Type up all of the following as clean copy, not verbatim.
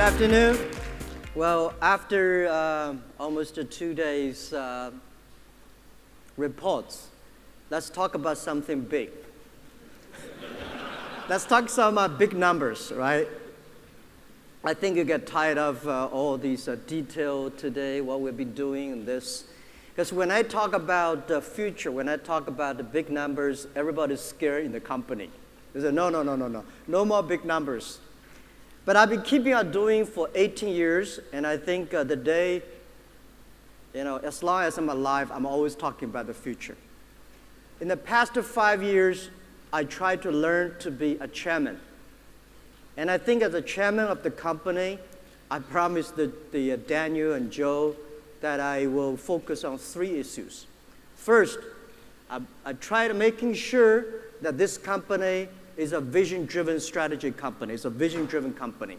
afternoon. Well, after almost 2 days reports, let's talk about something big. Let's talk some big numbers, right? I think you get tired of all these detail today, what we've been doing in this. Because when I talk about the future, when I talk about the big numbers, everybody's scared in the company. They say, no more big numbers. But I've been keeping on doing for 18 years, and I think the day, as long as I'm alive, I'm always talking about the future. In the past 5 years, I tried to learn to be a chairman. And I think as a chairman of the company, I promised the Daniel and Joe that I will focus on 3 issues. First, I tried making sure that this company is a vision-driven strategy company. It's a vision-driven company.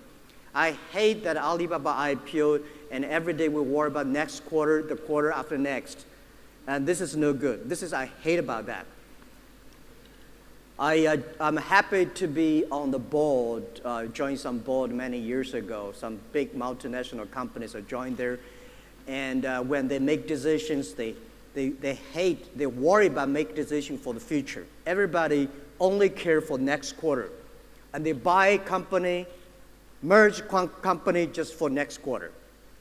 I hate that Alibaba IPO and every day we worry about next quarter, the quarter after next. And this is no good. I hate about that. I'm happy to be on the board, joined some board many years ago. Some big multinational companies are joined there. And when they make decisions, they worry about making decisions for the future. Everybody only care for next quarter. And they buy company, merge company just for next quarter.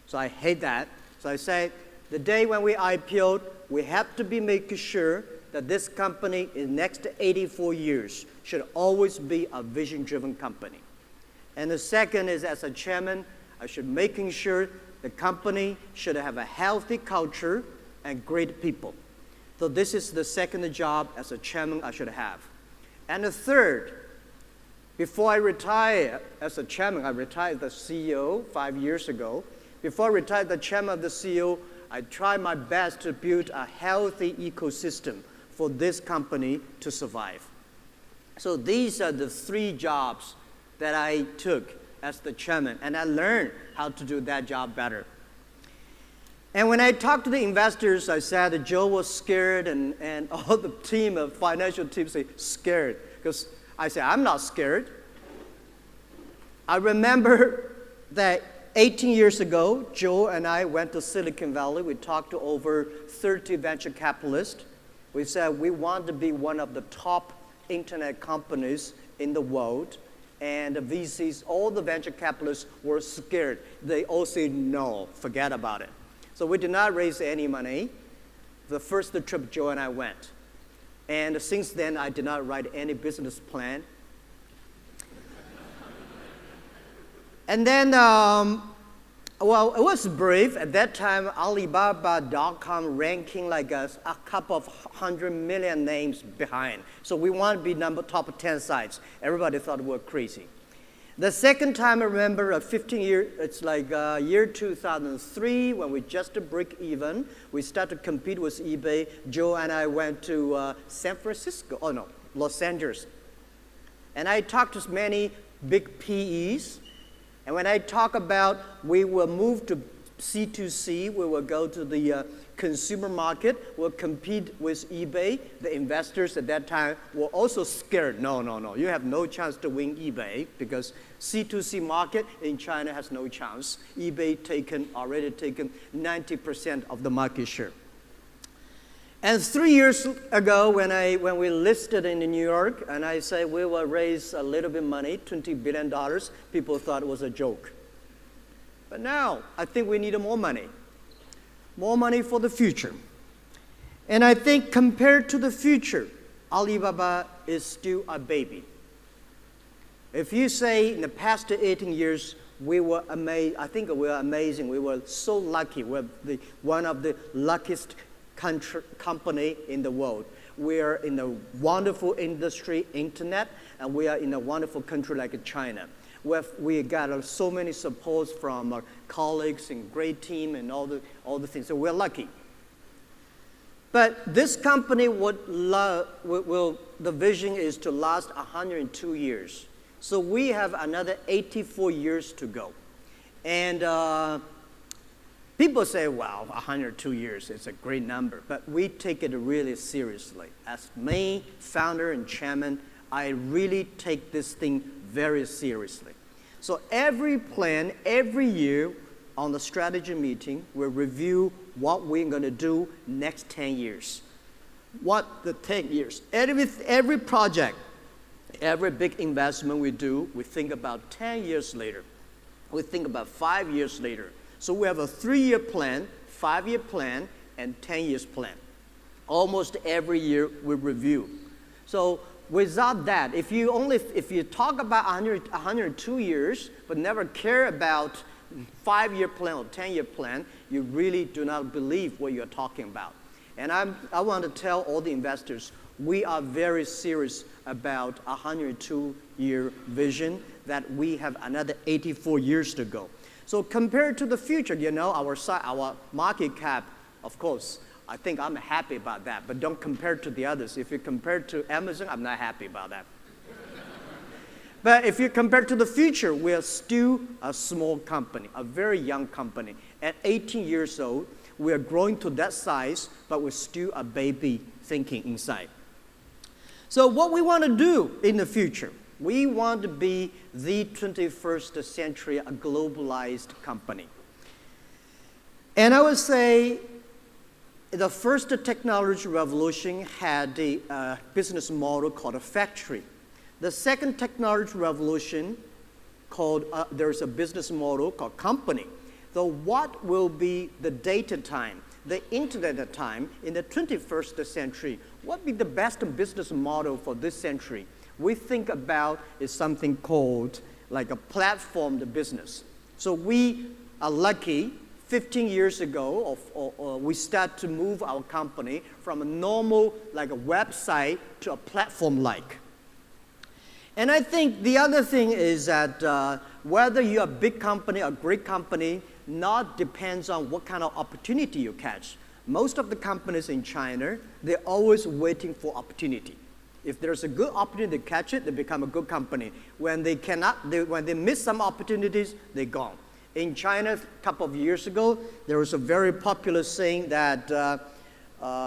So I hate that. So I say, the day when we IPO'd, we have to be making sure that this company in next 84 years should always be a vision-driven company. And the second is, as a chairman, I should making sure the company should have a healthy culture and great people. So this is the second job as a chairman I should have. And the third, before I retire as a chairman, I retired as the CEO 5 years ago. Before I retired as the chairman of the CEO, I tried my best to build a healthy ecosystem for this company to survive. So these are the 3 jobs that I took as the chairman, and I learned how to do that job better. And when I talked to the investors, I said that Joe was scared, and all the team, of financial team say scared. Because I said, I'm not scared. I remember that 18 years ago, Joe and I went to Silicon Valley. We talked to over 30 venture capitalists. We said we want to be one of the top internet companies in the world. And the VCs, all the venture capitalists were scared. They all said, no, forget about it. So we did not raise any money. The first trip Joe and I went. And since then, I did not write any business plan. And then, well, it was brave. At that time, Alibaba.com ranking like a couple of 100 million names behind. So we want to be top 10 sites. Everybody thought we were crazy. The second time I remember, 15 years, it's like year 2003, when we just break even. We started to compete with eBay. Joe and I went to Los Angeles. And I talked to many big PEs. And when I talk about we will move to C2C, we will go to the consumer market, we'll compete with eBay. The investors at that time were also scared. No, you have no chance to win eBay because C2C market in China has no chance. eBay already taken 90% of the market share. And 3 years ago, when we listed in New York, and I said we will raise a little bit of money, $20 billion, people thought it was a joke. But now, I think we need more money for the future. And I think compared to the future, Alibaba is still a baby. If you say in the past 18 years, we were amazing, I think we were amazing. We were so lucky. We're one of the luckiest company in the world. We are in a wonderful industry, internet, and we are in a wonderful country like China. We got so many supports from our colleagues and great team and all the things. So we're lucky. But this company the vision is to last 102 years. So we have another 84 years to go. And people say, wow, 102 years, it's a great number. But we take it really seriously. As me, founder and chairman, I really take this thing very seriously. So every plan, every year on the strategy meeting, we review what we're going to do next 10 years. What the 10 years. Every project, every big investment we do, we think about 10 years later. We think about 5 years later. So we have a 3-year plan, 5-year plan, and 10 years plan. Almost every year we review. So without that, if you talk about 102 years, but never care about 5-year plan or 10-year plan, you really do not believe what you're talking about. And I want to tell all the investors, we are very serious about a 102-year vision that we have another 84 years to go. So compared to the future, our market cap, of course, I think I'm happy about that, but don't compare to the others. If you compare to Amazon, I'm not happy about that. But if you compare to the future, we are still a small company, a very young company. At 18 years old, we are growing to that size, but we're still a baby thinking inside. So what we want to do in the future, we want to be the 21st century, a globalized company. And I would say the first technology revolution had a business model called a factory. The second technology revolution there's a business model called company. So what will be the data time, the internet time in the 21st century? What would be the best business model for this century? We think about is something called like a platform business. So we are lucky 15 years ago, we start to move our company from a normal like a website to a platform-like. And I think the other thing is that whether you're a big company or a great company, not depends on what kind of opportunity you catch. Most of the companies in China, they're always waiting for opportunity. If there's a good opportunity to catch it, they become a good company. When they miss some opportunities, they're gone. In China, a couple of years ago, there was a very popular saying that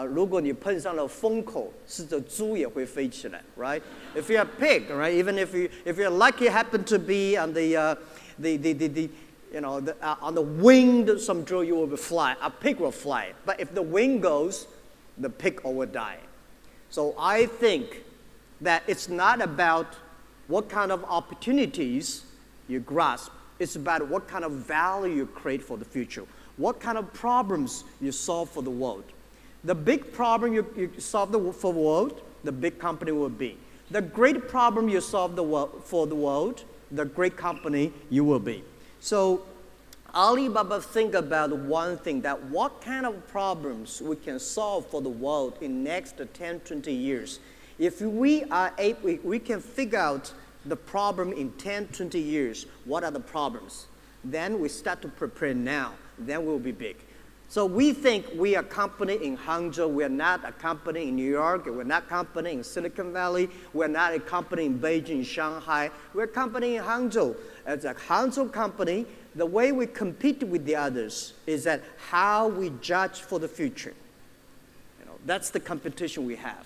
如果你碰上了风口，是的猪也会飞起来, right? If you're a pig, right? Even if you're lucky, happen to be on on the wing, some drill you will fly. A pig will fly. But if the wind goes, the pig will die. So I think that it's not about what kind of opportunities you grasp. It's about what kind of value you create for the future. What kind of problems you solve for the world. The big problem you solve for the world, the big company will be. The great problem you solve for the world, the great company you will be. So Alibaba think about one thing, that what kind of problems we can solve for the world in next 10, 20 years. If we can figure out the problem in 10, 20 years, what are the problems? Then we start to prepare now, then we'll be big. So we think we are a company in Hangzhou. We're not a company in New York. We're not a company in Silicon Valley. We're not a company in Beijing, Shanghai. We're a company in Hangzhou. As a Hangzhou company, the way we compete with the others is that how we judge for the future. That's the competition we have.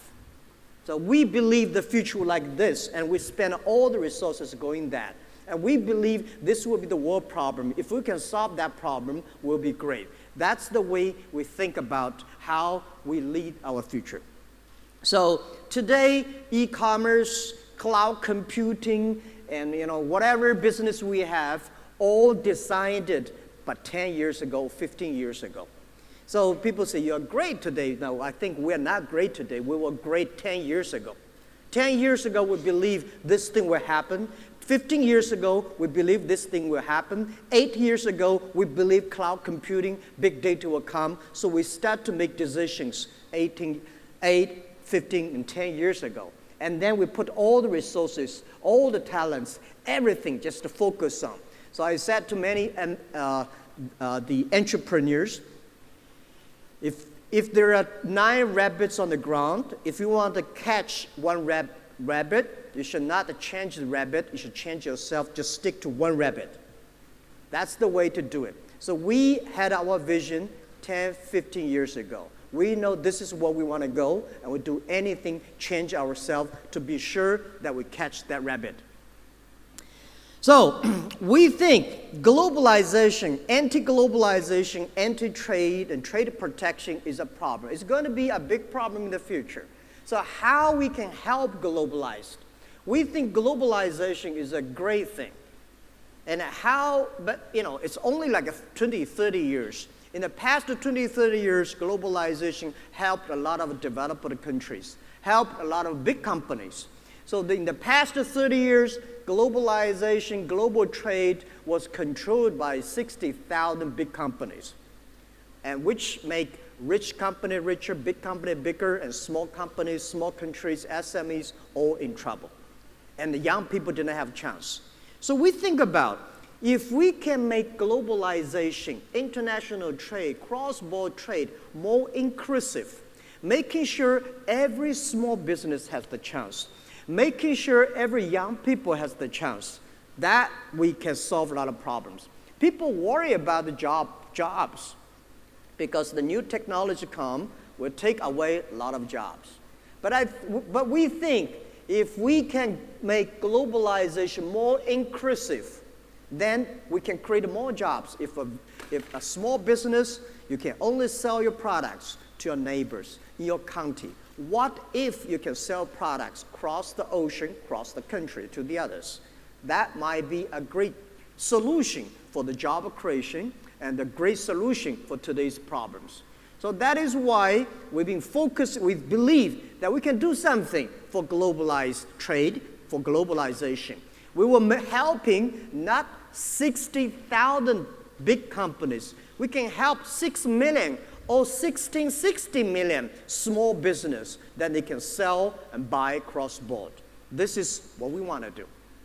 So we believe the future like this, and we spend all the resources going that. And we believe this will be the world problem. If we can solve that problem, we'll be great. That's the way we think about how we lead our future. So today, e-commerce, cloud computing, and whatever business we have, all designed it but 10 years ago, 15 years ago. So people say, you're great today. No, I think we're not great today. We were great 10 years ago. 10 years ago, we believed this thing will happen. 15 years ago, we believed this thing will happen. 8 years ago, we believed cloud computing, big data will come. So we start to make decisions 8, 15, and 10 years ago. And then we put all the resources, all the talents, everything just to focus on. So I said to many the entrepreneurs, if there are 9 rabbits on the ground, if you want to catch one rabbit, you should not change the rabbit. You should change yourself. Just stick to one rabbit. That's the way to do it. So we had our vision 10, 15 years ago. We know this is where we want to go, and we do anything, change ourselves to be sure that we catch that rabbit. So we think globalization, anti-globalization, anti-trade, and trade protection is a problem. It's going to be a big problem in the future. So how we can help globalize? We think globalization is a great thing. And how, but you know, it's only like 20, 30 years. In the past 20, 30 years, globalization helped a lot of developed countries, helped a lot of big companies. So in the past 30 years, globalization, global trade was controlled by 60,000 big companies, and which make rich company richer, big company bigger, and small companies, small countries, SMEs, all in trouble. And the young people didn't have a chance. So we think about, if we can make globalization, international trade, cross-border trade more inclusive, making sure every small business has the chance, making sure every young people has the chance, that we can solve a lot of problems. People worry about the jobs because the new technology will take away a lot of jobs. But we think if we can make globalization more inclusive, then we can create more jobs. If a small business, you can only sell your products to your neighbors in your county. What if you can sell products across the ocean, across the country to the others? That might be a great solution for the job creation and a great solution for today's problems. So that is why we've been focused, we believe that we can do something for globalized trade, for globalization. We were helping not 60,000 big companies. We can help 6 million or 60 million small business that they can sell and buy cross-border. This is what we want to do.